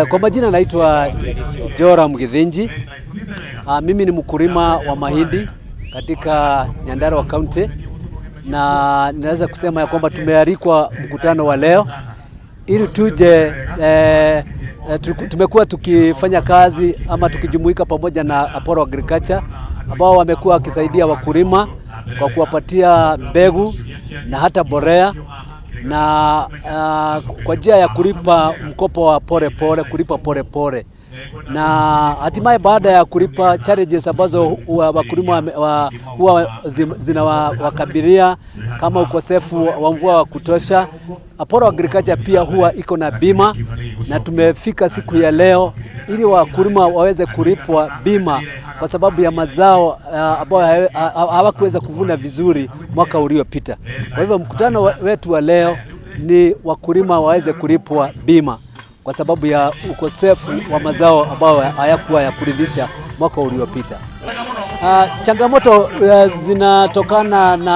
Kwa majina naitwa Joram Githinji. Mimi ni mkulima wa mahindi katika Nyandarua County, na ninaweza kusema ya kwamba tumealikwa mkutano wa leo ili tuje tumekuwa tukifanya kazi ama tukijumuika pamoja na Apollo Agriculture ambao wamekuwa wakisaidia wakulima kwa kuwapatia mbegu na hata borea na kwa njia ya kulipa mkopo wa kulipa pole pole, na hatimaye baada ya kulipa challenges ambazo wakulima huwa zinawakabilia kama ukosefu wa mvua wa kutosha, Apollo Agriculture pia huwa iko na bima, na tumefika siku ya leo ili wakulima waweze kulipwa bima kwa sababu ya mazao ambayo hawakuweza kuvuna vizuri mwaka uliopita. Kwa hivyo mkutano wetu wa leo ni wakulima waweze kulipwa bima kwa sababu ya ukosefu wa mazao ambayo hayakuwa ya kuridhisha mwaka uliopita. Changamoto zinatokana na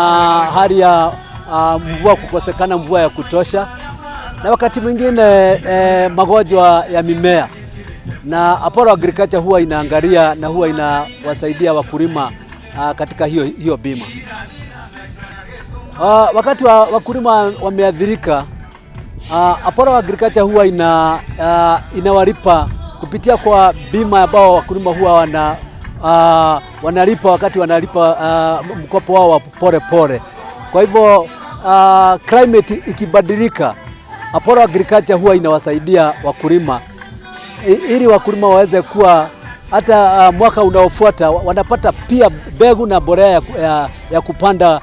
hali ya kukosekana mvua ya kutosha, na wakati mwingine magonjwa ya mimea, na Apollo Agriculture huwa inaangalia na huwa inawasaidia wakulima katika hiyo bima. Wakati wakulima wameathirika, Apollo Agriculture huwa inawalipa kupitia kwa bima ambao wakulima huwa wanalipa wakati wanalipa mkopo wao wa pole pole. Kwa hivyo climate ikibadilika, Apollo Agriculture huwa inawasaidia wakulima ili wakulima waweze kuwa hata mwaka unaofuata wanapata pia mbegu na borea ya kupanda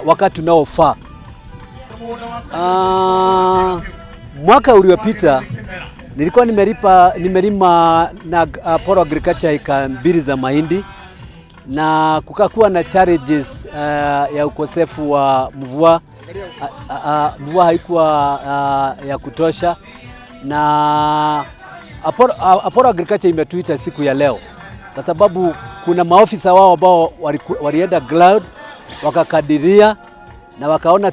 wakati unaofaa. Mwaka uliopita nilikuwa nimelima na Apollo Agriculture eka 2 za mahindi, na kukakuwa na challenges ya ukosefu wa mvua. Mvua haikuwa ya kutosha, na Apollo Agriculture imetuita siku ya leo kwa sababu kuna maofisa wao ambao walienda ground wakakadiria na wakaona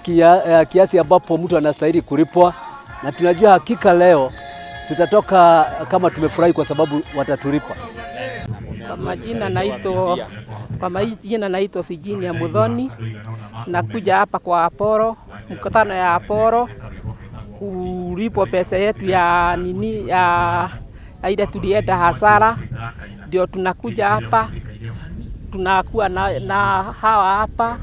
kiasi ambapo mtu anastahili kulipwa, na tunajua hakika leo tutatoka kama tumefurahi kwa sababu watatulipa. Kwa majina naitwa Virginia Muthoni, nakuja hapa kwa Apollo, mkutano ya Apollo kulipwa pesa yetu ya ile tulienda hasara, ndio tunakuja hapa, tunakuwa na hawa hapa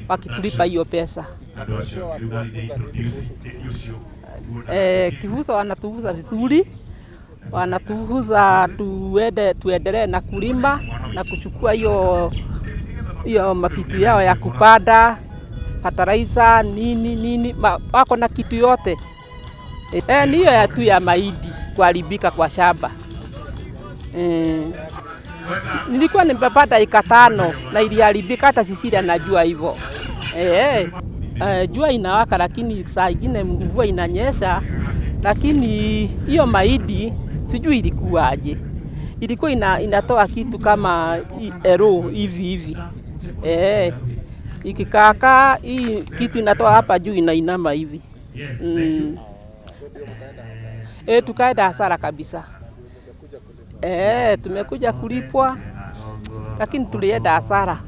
wakitulipa hiyo pesa. Kivuzo wanatuvuza vizuri, wanatuvuza tuendelee na kulima na kuchukua hiyo mafitu yao ya kupanda, fertilizer nini wako na kitu yote. Ni hiyo ya tu ya mahindi kuharibika kwa shamba. Nilikuwa nimepata eka 5 na iliharibika, hata sisi najua hivyo. Jua inawaka lakini saa ingine mvua inanyesha, lakini hiyo mahindi sijui ilikuwaje. Ilikuwa inatoa kitu kama ero hivi. Ikikaka hii kitu inatoa hapa juu inainama hivi. Tukaenda hasara kabisa. Tumekuja kulipwa lakini tulienda hasara.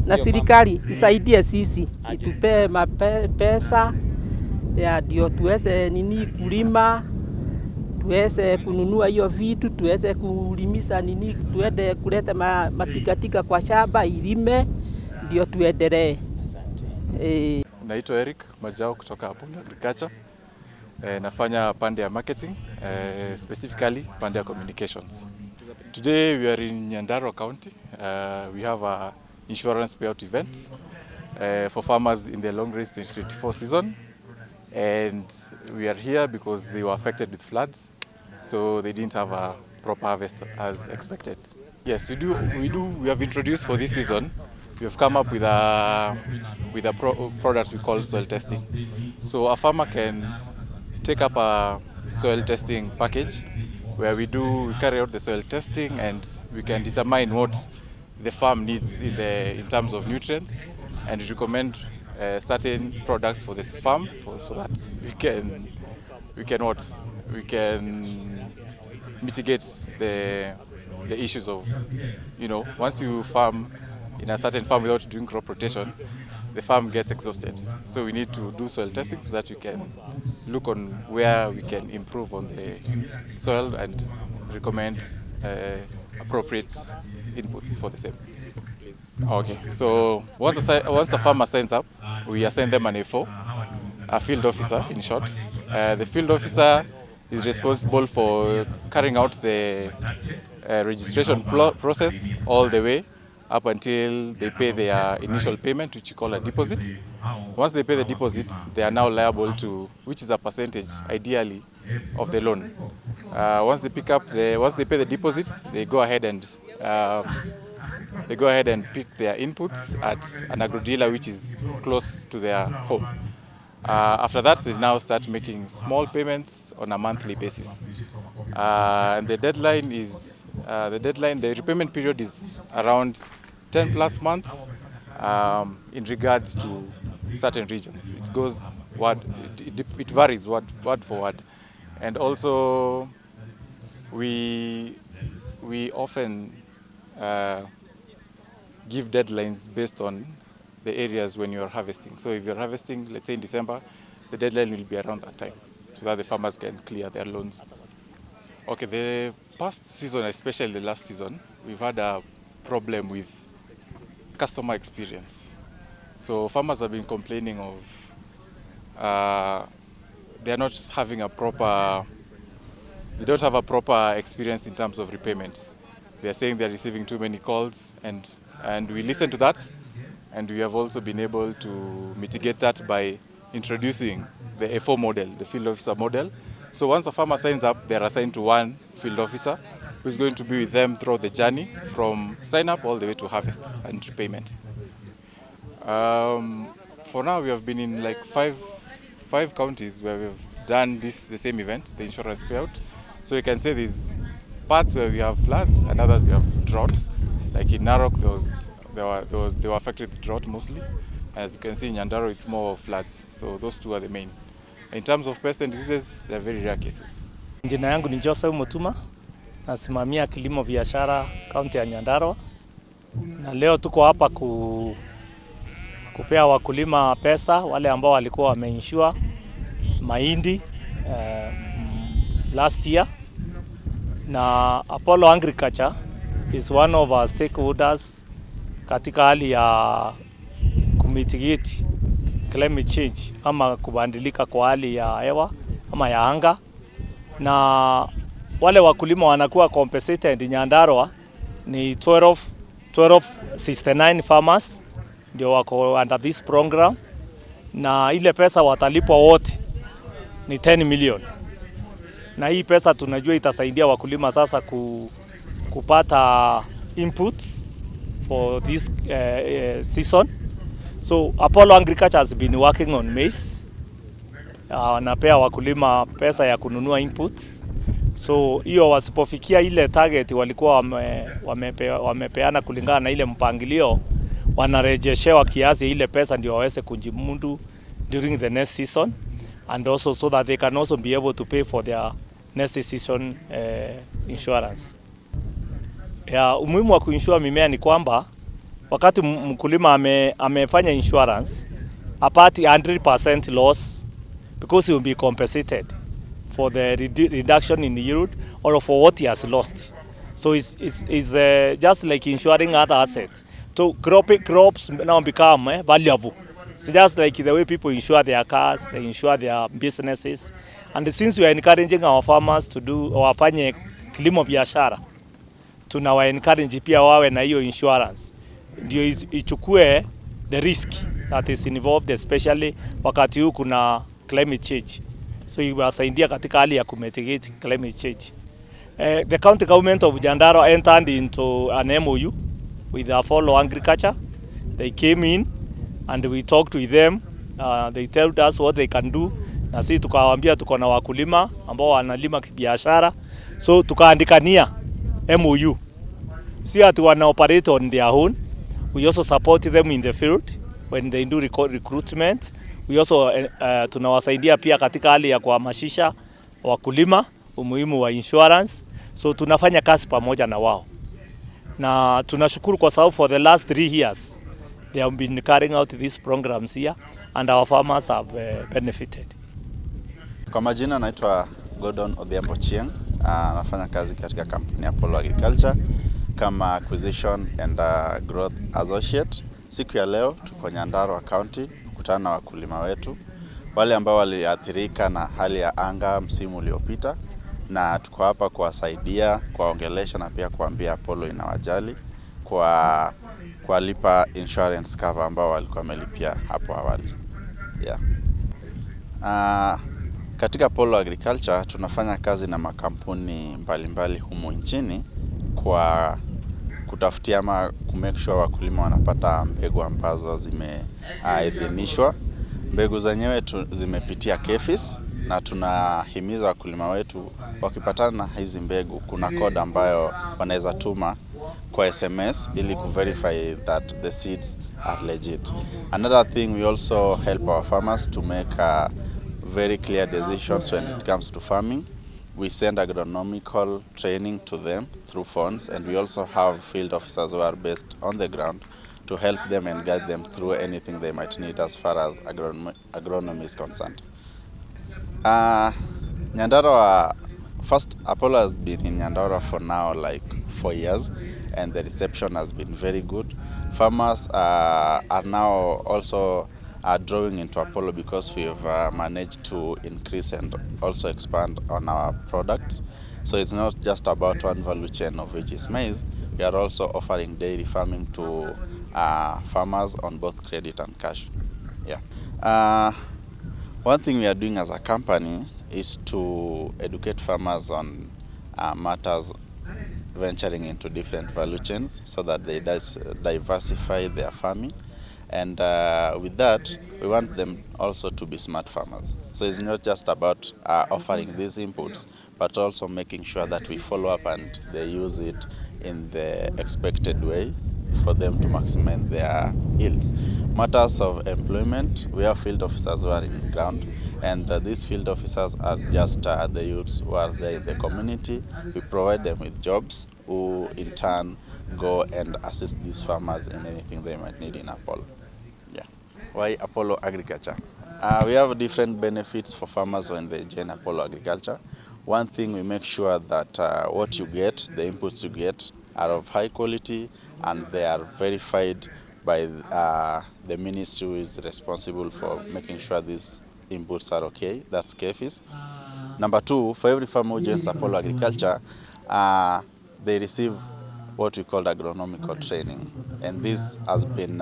Na serikali isaidie sisi, itupe pesa ya ndio tuweze kulima, tuweze kununua hiyo vitu, tuweze kulimisa tuende kuleta matikatika kwa shamba ilime, ndio tuendelee. Naitwa Eric Majao kutoka Apollo Agriculture. Nafanya pande ya marketing, specifically pande ya communications. Today we are in Nyandarua County. We have a insurance payout event for farmers in the long range 2024 season, and we are here because they were affected with floods, so they didn't have a proper harvest as expected. Yes, we do. We have introduced for this season. We have come up with a product we call soil testing. So a farmer can take up a soil testing package where we carry out the soil testing, and we can determine what the farm needs in terms of nutrients, and recommend certain products for this farm so that we can mitigate the issues of, once you farm in a certain farm without doing crop rotation, the farm gets exhausted. So we need to do soil testing so that we can look on where we can improve on the soil and recommend appropriate inputs for the same. Okay, so once a farmer signs up, we assign them an A4, a field officer in short. The field officer is responsible for carrying out the registration process all the way up until they pay their initial payment, which you call a deposit. Once they pay the deposit, they are now liable to, which is a percentage, ideally, of the loan. Once they pay the deposit, they go ahead and pick their inputs at an agro dealer which is close to their home. After that, they now start making small payments on a monthly basis. And the deadline is, the repayment period is around 10 plus months in regards to certain regions. It goes it varies word for word. And also, we often give deadlines based on the areas when you are harvesting. So if you're harvesting, let's say in December, the deadline will be around that time so that the farmers can clear their loans. Okay, the past season, especially the last season, we've had a problem with customer experience. So farmers have been complaining of they don't have a proper experience in terms of repayment. They are saying they're receiving too many calls, and we listen to that, and we have also been able to mitigate that by introducing the A4 model, the field officer model. So once a farmer signs up, they're assigned to one field officer who's going to be with them throughout the journey from sign up all the way to harvest and repayment. For now, we have been in like five counties where we've done the same event, the insurance payout. So we can say there's parts where we have floods and others we have droughts. Like in Narok, they were affected with drought mostly. As you can see in Nyandarua, it's more floods. So those two are the main. In terms of pests and diseases, they are very rare cases. Jina yangu ni Joseph Mutuma, nasimamia kilimo biashara kaunti ya Nyandarua. Na leo tuko hapa kupea wakulima pesa wale ambao walikuwa wameinsure mahindi last year. Na Apollo Agriculture is one of our stakeholders katika hali ya kumitigate climate change ama kubadilika kwa hali ya hewa ama ya anga. Na wale wakulima wanakuwa compensated Nyandarua ni 1269 farmers ndio wako under this program, na ile pesa watalipwa wote ni 10 million. Na hii pesa tunajua itasaidia wakulima sasa kupata inputs for this season. So Apollo Agriculture has been working on maize. Wanapea wakulima pesa ya kununua inputs. So hiyo wasipofikia ile target walikuwa wamepeana kulingana na ile mpangilio, wanarejeshewa kiasi ile pesa ndio waweze kujimundu during the next season, and also so that they can also be able to pay for their next season insurance. Umuhimu wa kuinsure mimea ni kwamba wakati mkulima amefanya insurance, apart 100% loss, because he will be compensated for the reduction in yield or for what he has lost. So it's just like insuring other assets. So crops now become valuable. So just like the way people insure their cars, they insure their businesses. And since we are encouraging our farmers to do wafanye kilimo biashara, tunawa encourage pia wawe na hiyo insurance ndio ichukue the risk that is involved, especially wakati huu kuna climate change. So iwasaidia katika hali ya mitigate climate change. The county government of Nyandarua entered into an MOU with Apollo Agriculture. They came in and we talked with them. They told us what they can do. Na sisi tukawaambia tuko na wakulima ambao wanalima kibiashara. So tukaandikania MOU. See ati wana operate on their own. We also support them in the field. when they do recruitment. We also tunawasaidia pia katika hali ya kuhamasisha wakulima umuhimu wa insurance. So tunafanya kazi pamoja na wao. Na tunashukuru kwa sababu for the last 3 years they have been carrying out these programs here and our farmers have benefited. Kwa majina naitwa Gordon Odhiambo Chieng. Nafanya kazi katika kampuni ya Apollo Agriculture kama acquisition and growth associate. Siku ya leo tuko Nyandarua County kukutana na wakulima wetu wale ambao waliathirika na hali ya anga msimu uliopita, na tuko hapa kuwasaidia, kuwaongelesha na pia kuambia Apollo inawajali kwa lipa insurance cover ambao walikuwa wamelipia hapo awali. Katika Apollo Agriculture tunafanya kazi na makampuni mbalimbali humu nchini kwa kutafutia ama kumake sure wakulima wanapata mbegu ambazo zimeidhinishwa. Mbegu zenyewe zimepitia KEPHIS, na tunahimiza wakulima wetu wakipatana na hizi mbegu, kuna code ambayo wanaweza tuma kwa SMS ili kuverify that the seeds are legit. Another thing, we also help our farmers to make very clear decisions when it comes to farming. We send agronomical training to them through phones, and we also have field officers who are based on the ground to help them and guide them through anything they might need as far as agronomy is concerned. Nyandarua, first, Apollo has been in Nyandarua for now like 4 years, and the reception has been very good. Farmers are now also drawing into Apollo because we have managed to increase and also expand on our products. So it's not just about one value chain of which is maize. We are also offering dairy farming to farmers on both credit and cash. One thing we are doing as a company is to educate farmers on matters venturing into different value chains so that they diversify their farming. And with that, we want them also to be smart farmers. So it's not just about offering these inputs, but also making sure that we follow up and they use it in the expected way for them to maximize their yields. Matters of employment, we have field officers who are in ground, and these field officers are just the youths who are there in the community. We provide them with jobs, who in turn go and assist these farmers in anything they might need in Apollo. Why Apollo Agriculture? We have different benefits for farmers when they join Apollo Agriculture. One thing, we make sure that what you get, the inputs you get, are of high quality and they are verified by the ministry who is responsible for making sure these inputs are okay. That's KEPHIS. Number 2, for every farmer who joins Apollo Agriculture, they receive what we call agronomical training, and this has been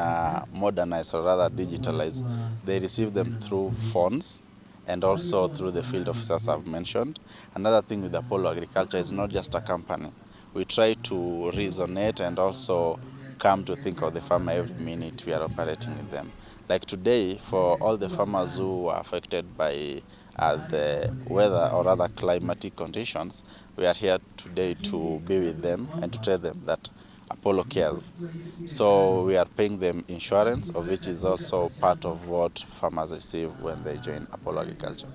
modernized or rather digitalized. They receive them through phones and also through the field officers I've mentioned. Another thing with Apollo Agriculture is not just a company. We try to resonate and also come to think of the farmer every minute we are operating with them. Like today, for all the farmers who are affected by the weather or other climatic conditions, we are here today to be with them and to tell them that Apollo cares. So we are paying them insurance, of which is also part of what farmers receive when they join Apollo Agriculture.